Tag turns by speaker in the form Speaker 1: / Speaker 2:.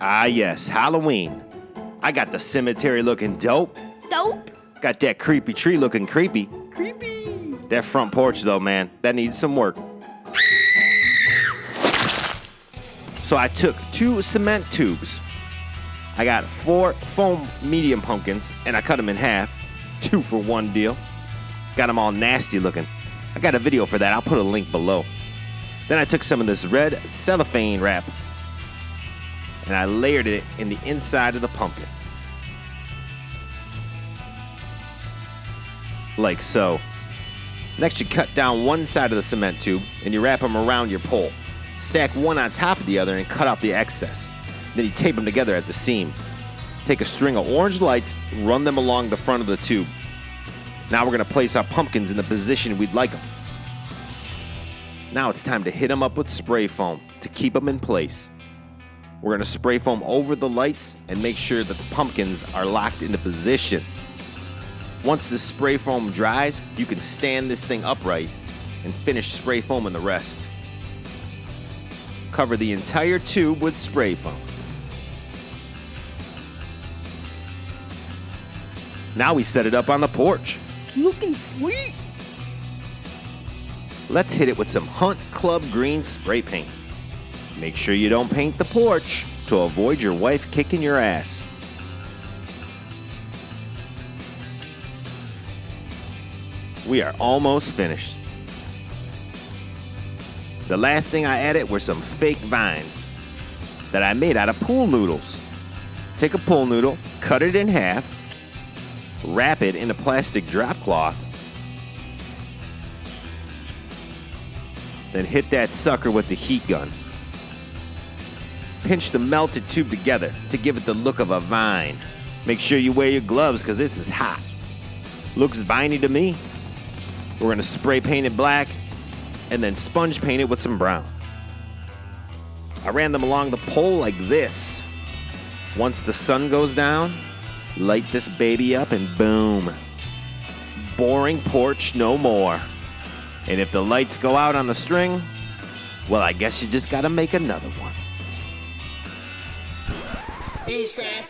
Speaker 1: Ah, yes, Halloween. I got the cemetery looking dope.
Speaker 2: Dope?
Speaker 1: Got that creepy tree looking creepy.
Speaker 2: Creepy.
Speaker 1: That front porch, though, man, that needs some work. So I took 2 cement tubes. I got 4 foam medium pumpkins, and I cut them in half. 2 for 1 deal. Got them all nasty looking. I got a video for that. I'll put a link below. Then I took some of this red cellophane wrap, and I layered it in the inside of the pumpkin. Like so. Next, you cut down one side of the cement tube, and you wrap them around your pole. Stack one on top of the other and cut out the excess. Then you tape them together at the seam. Take a string of orange lights, run them along the front of the tube. Now we're going to place our pumpkins in the position we'd like them. Now it's time to hit them up with spray foam to keep them in place. We're going to spray foam over the lights and make sure that the pumpkins are locked into position. Once the spray foam dries, you can stand this thing upright and finish spray foaming the rest. Cover the entire tube with spray foam. Now we set it up on the porch.
Speaker 2: Looking sweet.
Speaker 1: Let's hit it with some Hunt Club Green spray paint. Make sure you don't paint the porch to avoid your wife kicking your ass. We are almost finished. The last thing I added were some fake vines that I made out of pool noodles. Take a pool noodle, cut it in half, wrap it in a plastic drop cloth, then hit that sucker with the heat gun. Pinch the melted tube together to give it the look of a vine. Make sure you wear your gloves because this is hot. Looks viney to me. We're going to spray paint it black and then sponge paint it with some brown. I ran them along the pole like this. Once the sun goes down, light this baby up and boom. Boring porch no more. And if the lights go out on the string, well, I guess you just gotta make another one.
Speaker 3: He's fat.